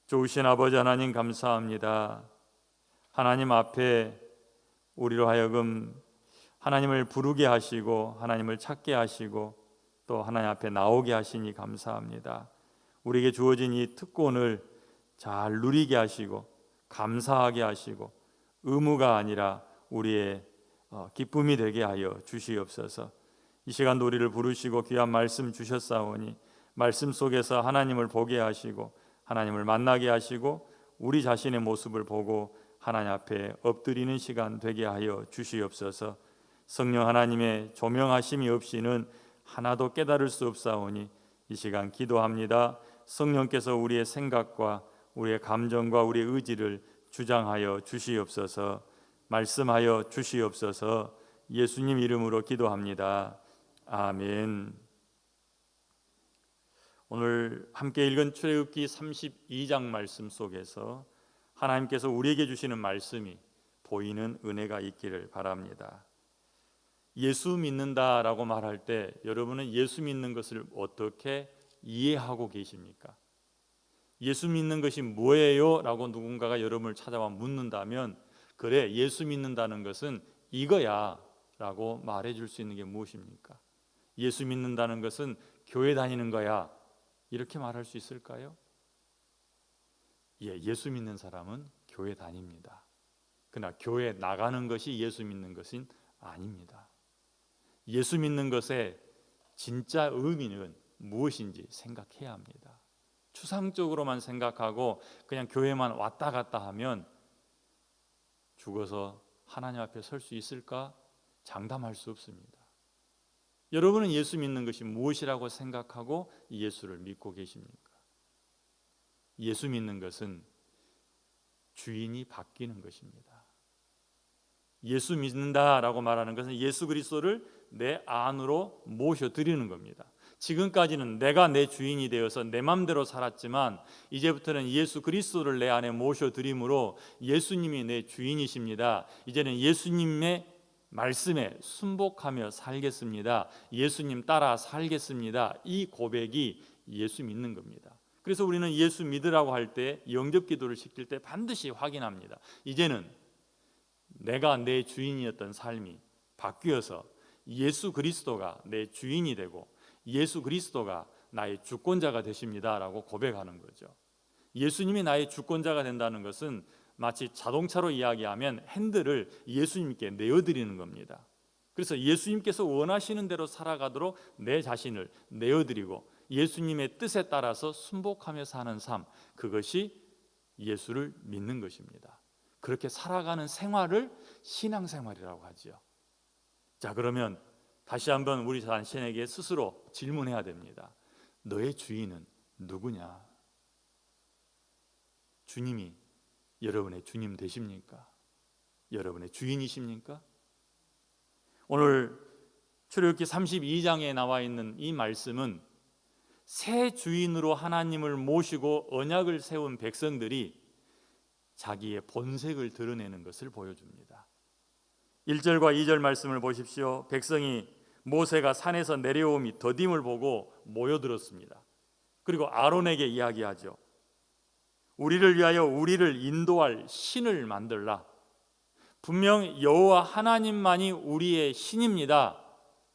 좋으신 아버지 하나님 감사합니다. 하나님 앞에 우리로 하여금 하나님을 부르게 하시고 하나님을 찾게 하시고 또 하나님 앞에 나오게 하시니 감사합니다. 우리에게 주어진 이 특권을 잘 누리게 하시고 감사하게 하시고 의무가 아니라 우리의 기쁨이 되게 하여 주시옵소서. 이 시간도 우리를 부르시고 귀한 말씀 주셨사오니 말씀 속에서 하나님을 보게 하시고 하나님을 만나게 하시고 우리 자신의 모습을 보고 하나님 앞에 엎드리는 시간 되게 하여 주시옵소서. 성령 하나님의 조명하심이 없이는 하나도 깨달을 수 없사오니 이 시간 기도합니다. 성령께서 우리의 생각과 우리의 감정과 우리의 의지를 주장하여 주시옵소서. 말씀하여 주시옵소서. 예수님 이름으로 기도합니다. 아멘. 오늘 함께 읽은 출애굽기 32장 말씀 속에서 하나님께서 우리에게 주시는 말씀이 보이는 은혜가 있기를 바랍니다. 예수 믿는다라고 말할 때 여러분은 예수 믿는 것을 어떻게 이해하고 계십니까? 예수 믿는 것이 뭐예요? 라고 누군가가 여러분을 찾아와 묻는다면 그래, 예수 믿는다는 것은 이거야 라고 말해줄 수 있는 게 무엇입니까? 예수 믿는다는 것은 교회 다니는 거야 이렇게 말할 수 있을까요? 예수 믿는 사람은 교회 다닙니다. 그러나 교회 나가는 것이 예수 믿는 것은 아닙니다. 예수 믿는 것의 진짜 의미는 무엇인지 생각해야 합니다. 추상적으로만 생각하고 그냥 교회만 왔다 갔다 하면 죽어서 하나님 앞에 설 수 있을까? 장담할 수 없습니다. 여러분은 예수 믿는 것이 무엇이라고 생각하고 예수를 믿고 계십니까? 예수 믿는 것은 주인이 바뀌는 것입니다. 예수 믿는다라고 말하는 것은 예수 그리스도를 내 안으로 모셔드리는 겁니다. 지금까지는 내가 내 주인이 되어서 내 맘대로 살았지만 이제부터는 예수 그리스도를 내 안에 모셔드림으로 예수님이 내 주인이십니다. 이제는 예수님의 말씀에 순복하며 살겠습니다. 예수님 따라 살겠습니다. 이 고백이 예수 믿는 겁니다. 그래서 우리는 예수 믿으라고 할 때 영접기도를 시킬 때 반드시 확인합니다. 이제는 내가 내 주인이었던 삶이 바뀌어서 예수 그리스도가 내 주인이 되고 예수 그리스도가 나의 주권자가 되십니다 라고 고백하는 거죠. 예수님이 나의 주권자가 된다는 것은 마치 자동차로 이야기하면 핸들을 예수님께 내어드리는 겁니다. 그래서 예수님께서 원하시는 대로 살아가도록 내 자신을 내어드리고 예수님의 뜻에 따라서 순복하며 사는 삶, 그것이 예수를 믿는 것입니다. 그렇게 살아가는 생활을 신앙생활이라고 하죠. 자, 그러면 다시 한번 우리 자신에게 스스로 질문해야 됩니다. 너의 주인은 누구냐? 주님이 여러분의 주님 되십니까? 여러분의 주인이십니까? 오늘 출애굽기 32장에 나와 있는 이 말씀은 새 주인으로 하나님을 모시고 언약을 세운 백성들이 자기의 본색을 드러내는 것을 보여줍니다. 1절과 2절 말씀을 보십시오. 백성이 모세가 산에서 내려오미 더딤을 보고 모여들었습니다. 그리고 아론에게 이야기하죠. 우리를 위하여 우리를 인도할 신을 만들라. 분명 여호와 하나님만이 우리의 신입니다.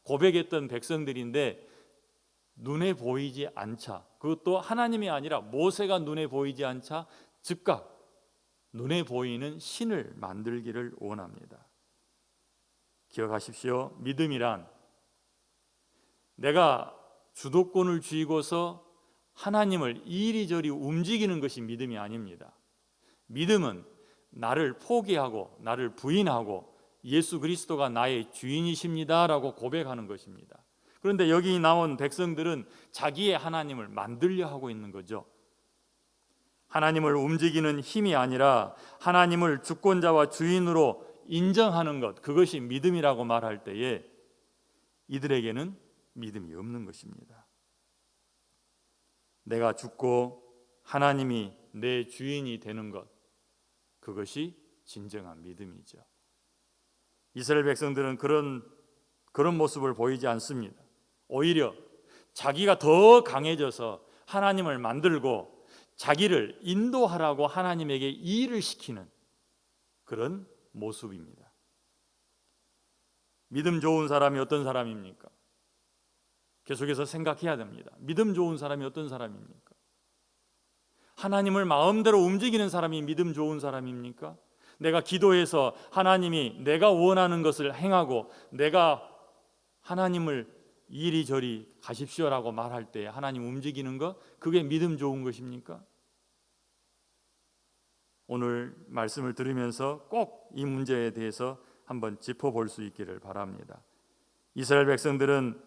고백했던 백성들인데 눈에 보이지 않자, 그것도 하나님이 아니라 모세가 눈에 보이지 않자 즉각 눈에 보이는 신을 만들기를 원합니다. 기억하십시오. 믿음이란 내가 주도권을 쥐고서 하나님을 이리저리 움직이는 것이 믿음이 아닙니다. 믿음은 나를 포기하고 나를 부인하고 예수 그리스도가 나의 주인이십니다 라고 고백하는 것입니다. 그런데 여기 나온 백성들은 자기의 하나님을 만들려 하고 있는 거죠. 하나님을 움직이는 힘이 아니라 하나님을 주권자와 주인으로 인정하는 것, 그것이 믿음이라고 말할 때에 이들에게는 믿음이 없는 것입니다. 내가 죽고 하나님이 내 주인이 되는 것, 그것이 진정한 믿음이죠. 이스라엘 백성들은 그런 모습을 보이지 않습니다. 오히려 자기가 더 강해져서 하나님을 만들고 자기를 인도하라고 하나님에게 일을 시키는 그런 모습입니다. 믿음 좋은 사람이 어떤 사람입니까? 계속해서 생각해야 됩니다. 믿음 좋은 사람이 어떤 사람입니까? 하나님을 마음대로 움직이는 사람이 믿음 좋은 사람입니까? 내가 기도해서 하나님이 내가 원하는 것을 행하고 내가 하나님을 이리저리 가십시오라고 말할 때 하나님 움직이는 것, 그게 믿음 좋은 것입니까? 오늘 말씀을 들으면서 꼭 이 문제에 대해서 한번 짚어볼 수 있기를 바랍니다. 이스라엘 백성들은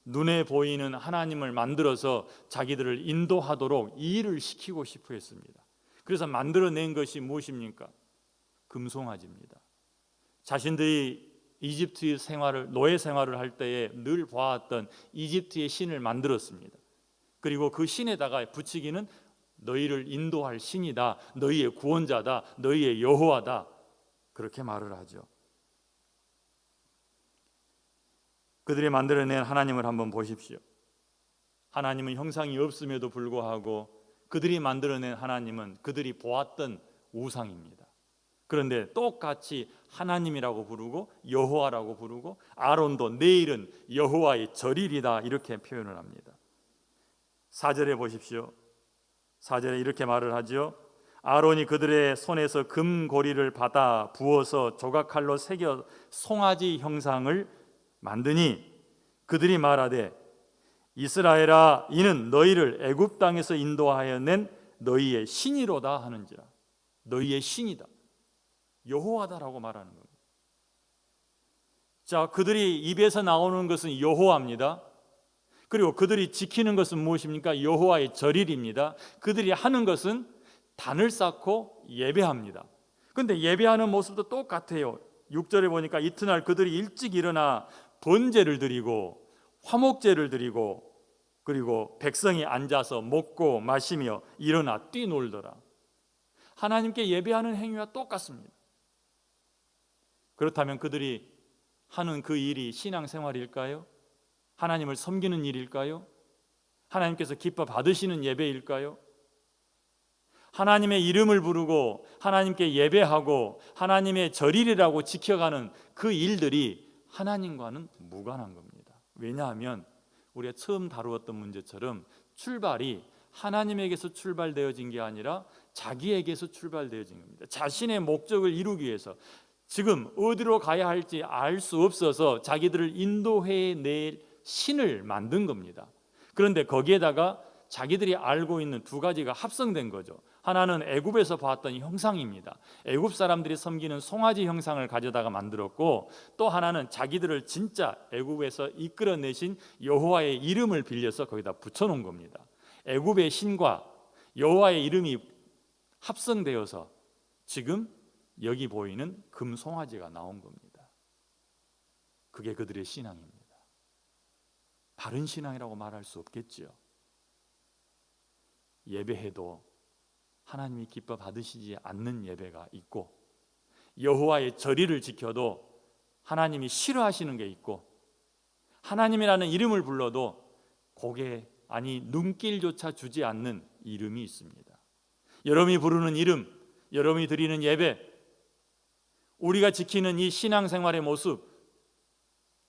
눈에 보이는 하나님을 만들어서 자기들을 인도하도록 일을 시키고 싶어 했습니다. 그래서 만들어낸 것이 무엇입니까? 금송아지입니다. 자신들이 이집트 생활을, 노예 생활을 할 때에 늘 보았던 이집트의 신을 만들었습니다. 그리고 그 신에다가 붙이기는 너희를 인도할 신이다, 너희의 구원자다, 너희의 여호와다, 그렇게 말을 하죠. 그들이 만들어낸 하나님을 한번 보십시오. 하나님은 형상이 없음에도 불구하고 그들이 만들어낸 하나님은 그들이 보았던 우상입니다. 그런데 똑같이 하나님이라고 부르고 여호와라고 부르고, 아론도 내일은 여호와의 절일이다 이렇게 표현을 합니다. 4절에 보십시오. 4절에 이렇게 말을 하죠. 아론이 그들의 손에서 금고리를 받아 부어서 조각칼로 새겨 송아지 형상을 만드니 그들이 말하되 이스라엘아 이는 너희를 애굽 땅에서 인도하여 낸 너희의 신이로다 하는지라. 너희의 신이다, 여호와다라고 말하는 겁니다. 자, 그들이 입에서 나오는 것은 여호와입니다. 그리고 그들이 지키는 것은 무엇입니까? 여호와의 절일입니다. 그들이 하는 것은 단을 쌓고 예배합니다. 그런데 예배하는 모습도 똑같아요. 6절에 보니까 이튿날 그들이 일찍 일어나 번제를 드리고 화목제를 드리고 그리고 백성이 앉아서 먹고 마시며 일어나 뛰놀더라. 하나님께 예배하는 행위와 똑같습니다. 그렇다면 그들이 하는 그 일이 신앙생활일까요? 하나님을 섬기는 일일까요? 하나님께서 기뻐 받으시는 예배일까요? 하나님의 이름을 부르고 하나님께 예배하고 하나님의 절일이라고 지켜가는 그 일들이 하나님과는 무관한 겁니다. 왜냐하면 우리가 처음 다루었던 문제처럼 출발이 하나님에게서 출발되어진 게 아니라 자기에게서 출발되어진 겁니다. 자신의 목적을 이루기 위해서 지금 어디로 가야 할지 알 수 없어서 자기들을 인도해 낼 신을 만든 겁니다. 그런데 거기에다가 자기들이 알고 있는 두 가지가 합성된 거죠. 하나는 애굽에서 봤던 형상입니다. 애굽 사람들이 섬기는 송아지 형상을 가져다가 만들었고, 또 하나는 자기들을 진짜 애굽에서 이끌어내신 여호와의 이름을 빌려서 거기다 붙여놓은 겁니다. 애굽의 신과 여호와의 이름이 합성되어서 지금 여기 보이는 금송아지가 나온 겁니다. 그게 그들의 신앙입니다. 바른 신앙이라고 말할 수 없겠지요. 예배해도 하나님이 기뻐 받으시지 않는 예배가 있고, 여호와의 절일을 지켜도 하나님이 싫어하시는 게 있고, 하나님이라는 이름을 불러도 고개 아니 눈길조차 주지 않는 이름이 있습니다. 여러분이 부르는 이름, 여러분이 드리는 예배, 우리가 지키는 이 신앙생활의 모습,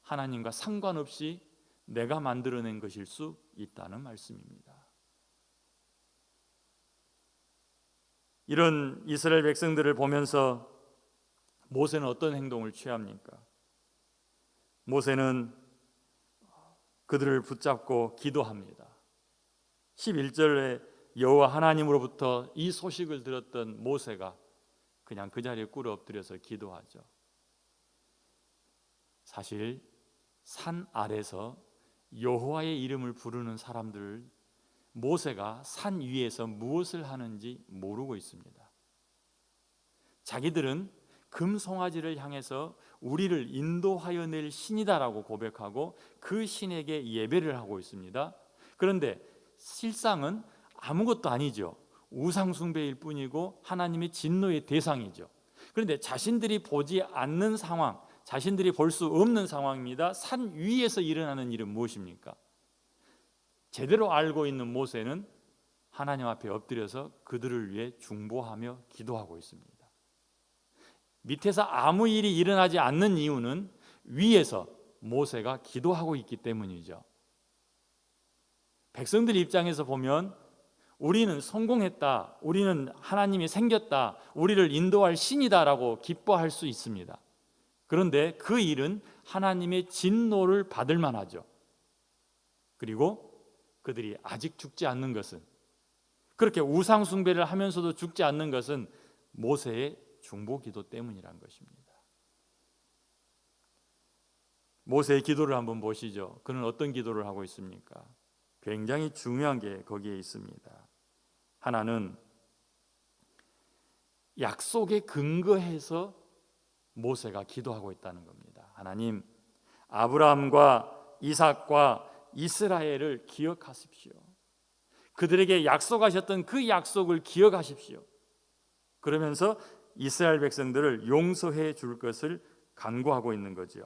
하나님과 상관없이 내가 만들어낸 것일 수 있다는 말씀입니다. 이런 이스라엘 백성들을 보면서 모세는 어떤 행동을 취합니까? 모세는 그들을 붙잡고 기도합니다. 11절에 여호와 하나님으로부터 이 소식을 들었던 모세가 그냥 그 자리에 꿇어 엎드려서 기도하죠. 사실 산 아래서 여호와의 이름을 부르는 사람들을 모세가 산 위에서 무엇을 하는지 모르고 있습니다. 자기들은 금송아지를 향해서 우리를 인도하여 낼 신이다라고 고백하고 그 신에게 예배를 하고 있습니다. 그런데 실상은 아무것도 아니죠. 우상숭배일 뿐이고 하나님의 진노의 대상이죠. 그런데 자신들이 보지 않는 상황, 자신들이 볼 수 없는 상황입니다. 산 위에서 일어나는 일은 무엇입니까? 제대로 알고 있는 모세는 하나님 앞에 엎드려서 그들을 위해 중보하며 기도하고 있습니다. 밑에서 아무 일이 일어나지 않는 이유는 위에서 모세가 기도하고 있기 때문이죠. 백성들 입장에서 보면 우리는 성공했다, 우리는 하나님이 생겼다, 우리를 인도할 신이다라고 기뻐할 수 있습니다. 그런데 그 일은 하나님의 진노를 받을 만하죠. 그리고 그들이 아직 죽지 않는 것은, 그렇게 우상 숭배를 하면서도 죽지 않는 것은 모세의 중보 기도 때문이란 것입니다. 모세의 기도를 한번 보시죠. 그는 어떤 기도를 하고 있습니까? 굉장히 중요한 게 거기에 있습니다. 하나는 약속에 근거해서 모세가 기도하고 있다는 겁니다. 하나님, 아브라함과 이삭과 이스라엘을 기억하십시오. 그들에게 약속하셨던 그 약속을 기억하십시오. 그러면서 이스라엘 백성들을 용서해 줄 것을 간구하고 있는 거죠.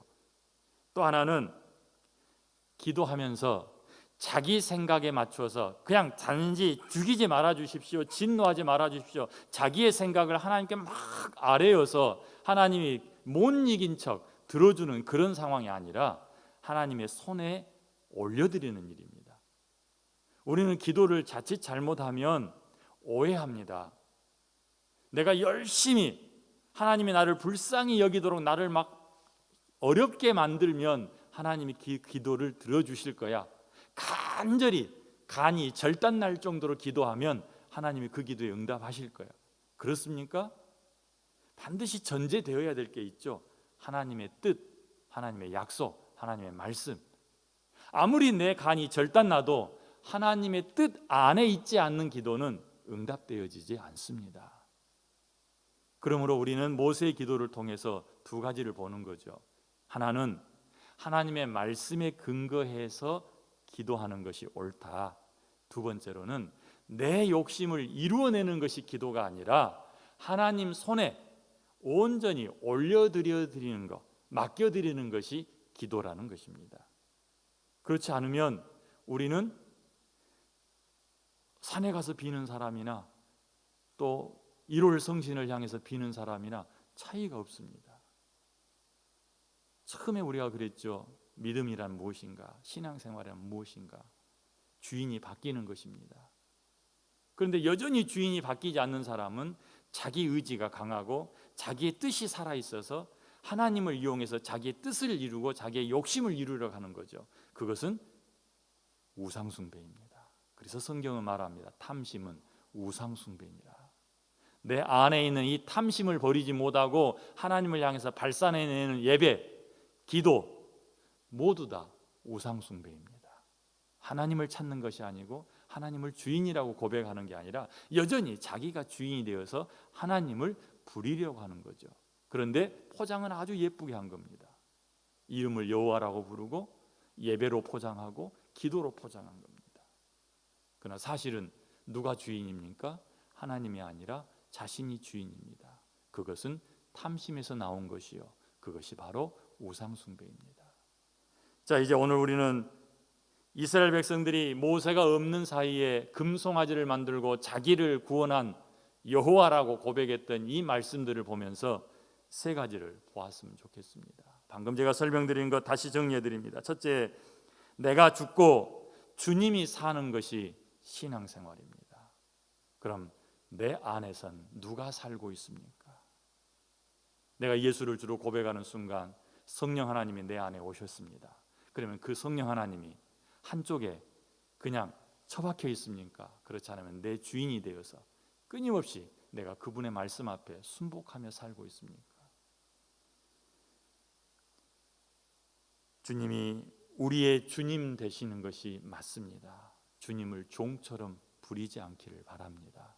또 하나는 기도하면서 자기 생각에 맞춰서 그냥 단지 죽이지 말아 주십시오, 진노하지 말아 주십시오, 자기의 생각을 하나님께 막 아뢰어서 하나님이 못 이긴 척 들어주는 그런 상황이 아니라 하나님의 손에 올려드리는 일입니다. 우리는 기도를 자칫 잘못하면 오해합니다. 내가 열심히 하나님이 나를 불쌍히 여기도록 나를 막 어렵게 만들면 하나님이 기도를 들어주실 거야. 간이 절단 날 정도로 기도하면 하나님이 그 기도에 응답하실 거야. 그렇습니까? 반드시 전제되어야 될 게 있죠. 하나님의 뜻, 하나님의 약속, 하나님의 말씀. 아무리 내 간이 절단 나도 하나님의 뜻 안에 있지 않는 기도는 응답되어지지 않습니다. 그러므로 우리는 모세의 기도를 통해서 두 가지를 보는 거죠. 하나는 하나님의 말씀에 근거해서 기도하는 것이 옳다. 두 번째로는 내 욕심을 이루어내는 것이 기도가 아니라 하나님 손에 온전히 올려드리는 것, 맡겨드리는 것이 기도라는 것입니다. 그렇지 않으면 우리는 산에 가서 비는 사람이나 또 1월 성신을 향해서 비는 사람이나 차이가 없습니다. 처음에 우리가 그랬죠. 믿음이란 무엇인가? 신앙생활이란 무엇인가? 주인이 바뀌는 것입니다. 그런데 여전히 주인이 바뀌지 않는 사람은 자기 의지가 강하고 자기의 뜻이 살아있어서 하나님을 이용해서 자기의 뜻을 이루고 자기의 욕심을 이루려고 하는 거죠. 그것은 우상숭배입니다. 그래서 성경은 말합니다. 탐심은 우상숭배니라. 내 안에 있는 이 탐심을 버리지 못하고 하나님을 향해서 발산해내는 예배, 기도 모두 다 우상숭배입니다. 하나님을 찾는 것이 아니고 하나님을 주인이라고 고백하는 게 아니라 여전히 자기가 주인이 되어서 하나님을 부리려고 하는 거죠. 그런데 포장은 아주 예쁘게 한 겁니다. 이름을 여호와라고 부르고 예배로 포장하고 기도로 포장한 겁니다. 그러나 사실은 누가 주인입니까? 하나님이 아니라 자신이 주인입니다. 그것은 탐심에서 나온 것이요, 그것이 바로 우상숭배입니다. 자, 이제 오늘 우리는 이스라엘 백성들이 모세가 없는 사이에 금송아지를 만들고 자기를 구원한 여호와라고 고백했던 이 말씀들을 보면서 세 가지를 보았으면 좋겠습니다. 방금 제가 설명드린 것 다시 정리해 드립니다. 첫째, 내가 죽고 주님이 사는 것이 신앙생활입니다. 그럼 내 안에선 누가 살고 있습니까? 내가 예수를 주로 고백하는 순간 성령 하나님이 내 안에 오셨습니다. 그러면 그 성령 하나님이 한쪽에 그냥 처박혀 있습니까? 그렇지 않으면 내 주인이 되어서 끊임없이 내가 그분의 말씀 앞에 순복하며 살고 있습니까? 주님이 우리의 주님 되시는 것이 맞습니다. 주님을 종처럼 부리지 않기를 바랍니다.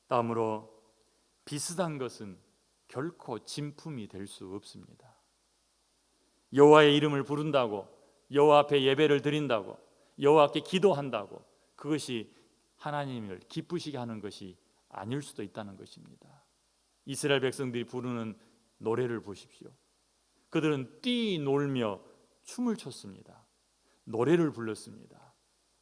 다음으로 비슷한 것은 결코 진품이 될 수 없습니다. 여호와의 이름을 부른다고, 여호와 앞에 예배를 드린다고, 여호와께 기도한다고 그것이 하나님을 기쁘시게 하는 것이 아닐 수도 있다는 것입니다. 이스라엘 백성들이 부르는 노래를 보십시오. 그들은 뛰놀며 춤을 췄습니다. 노래를 불렀습니다.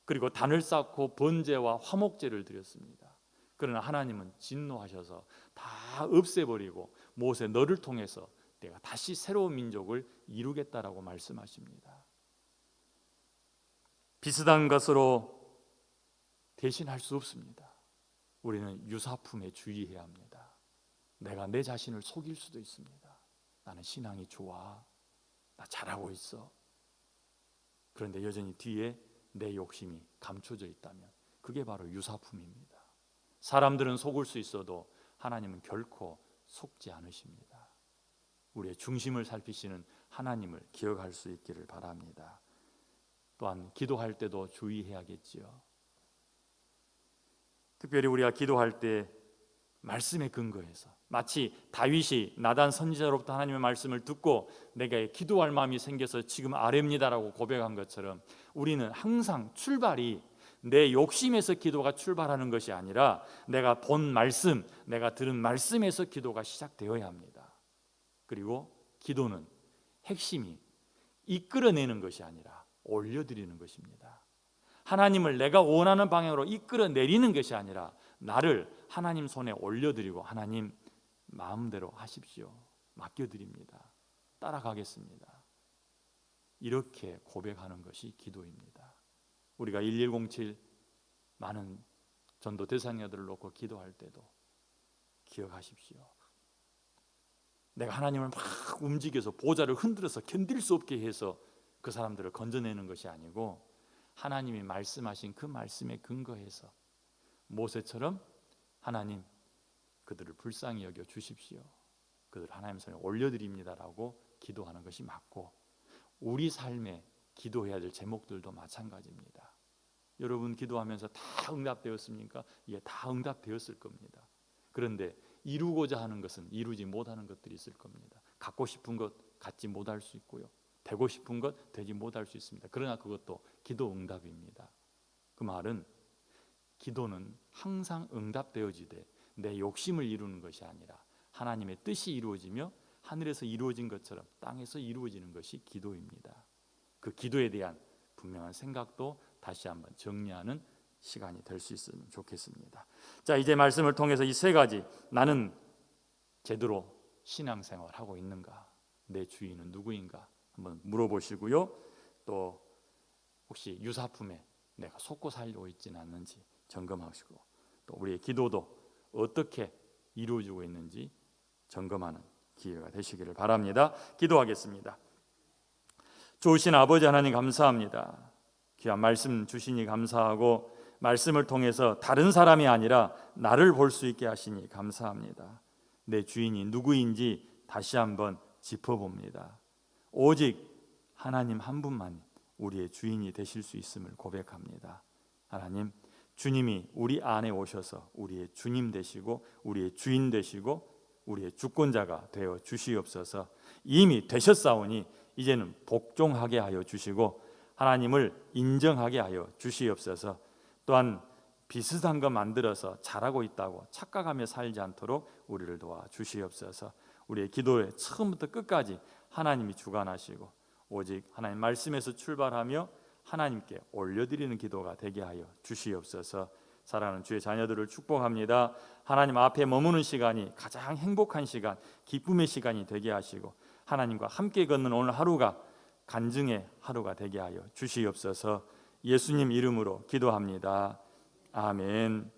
그리고 단을 쌓고 번제와 화목제를 드렸습니다. 그러나 하나님은 진노하셔서 다 없애버리고 모세 너를 통해서 내가 다시 새로운 민족을 이루겠다라고 말씀하십니다. 비슷한 것으로 대신할 수 없습니다. 우리는 유사품에 주의해야 합니다. 내가 내 자신을 속일 수도 있습니다. 나는 신앙이 좋아, 나 잘하고 있어. 그런데 여전히 뒤에 내 욕심이 감춰져 있다면 그게 바로 유사품입니다. 사람들은 속을 수 있어도 하나님은 결코 속지 않으십니다. 우리의 중심을 살피시는 하나님을 기억할 수 있기를 바랍니다. 또한 기도할 때도 주의해야겠지요. 특별히 우리가 기도할 때 말씀에 근거해서, 마치 다윗이 나단 선지자로부터 하나님의 말씀을 듣고 내가 기도할 마음이 생겨서 지금 아뢰입니다라고 고백한 것처럼 우리는 항상 출발이 내 욕심에서 기도가 출발하는 것이 아니라 내가 본 말씀, 내가 들은 말씀에서 기도가 시작되어야 합니다. 그리고 기도는 핵심이 이끌어내는 것이 아니라 올려드리는 것입니다. 하나님을 내가 원하는 방향으로 이끌어내리는 것이 아니라 나를 하나님 손에 올려드리고 하나님 마음대로 하십시오, 맡겨드립니다, 따라가겠습니다, 이렇게 고백하는 것이 기도입니다. 우리가 1107 많은 전도 대상자들을 놓고 기도할 때도 기억하십시오. 내가 하나님을 막 움직여서 보좌를 흔들어서 견딜 수 없게 해서 그 사람들을 건져내는 것이 아니고 하나님이 말씀하신 그 말씀에 근거해서 모세처럼 하나님 그들을 불쌍히 여겨 주십시오, 그들을 하나님 손에 올려드립니다라고 기도하는 것이 맞고, 우리 삶에 기도해야 될 제목들도 마찬가지입니다. 여러분 기도하면서 다 응답되었습니까? 예, 다 응답되었을 겁니다. 그런데 이루고자 하는 것은 이루지 못하는 것들이 있을 겁니다. 갖고 싶은 것 갖지 못할 수 있고요, 되고 싶은 것 되지 못할 수 있습니다. 그러나 그것도 기도 응답입니다. 그 말은 기도는 항상 응답되어지되 내 욕심을 이루는 것이 아니라 하나님의 뜻이 이루어지며 하늘에서 이루어진 것처럼 땅에서 이루어지는 것이 기도입니다. 그 기도에 대한 분명한 생각도 다시 한번 정리하는 시간이 될 수 있으면 좋겠습니다. 자, 이제 말씀을 통해서 이 세 가지, 나는 제대로 신앙생활을 하고 있는가, 내 주인은 누구인가 한번 물어보시고요, 또 혹시 유사품에 내가 속고 살고 있지는 않는지 점검하시고, 또 우리의 기도도 어떻게 이루어지고 있는지 점검하는 기회가 되시기를 바랍니다. 기도하겠습니다. 좋으신 아버지 하나님 감사합니다. 귀한 말씀 주시니 감사하고 말씀을 통해서 다른 사람이 아니라 나를 볼 수 있게 하시니 감사합니다. 내 주인이 누구인지 다시 한번 짚어봅니다. 오직 하나님 한 분만 우리의 주인이 되실 수 있음을 고백합니다. 하나님, 주님이 우리 안에 오셔서 우리의 주님 되시고 우리의 주인 되시고 우리의 주권자가 되어 주시옵소서. 이미 되셨사오니 이제는 복종하게 하여 주시고 하나님을 인정하게 하여 주시옵소서. 또한 비슷한 거 만들어서 잘하고 있다고 착각하며 살지 않도록 우리를 도와 주시옵소서. 우리의 기도에 처음부터 끝까지 하나님이 주관하시고 오직 하나님 말씀에서 출발하며 하나님께 올려드리는 기도가 되게 하여 주시옵소서. 사랑하는 주의 자녀들을 축복합니다. 하나님 앞에 머무는 시간이 가장 행복한 시간, 기쁨의 시간이 되게 하시고 하나님과 함께 걷는 오늘 하루가 간증의 하루가 되게 하여 주시옵소서. 예수님 이름으로 기도합니다. 아멘.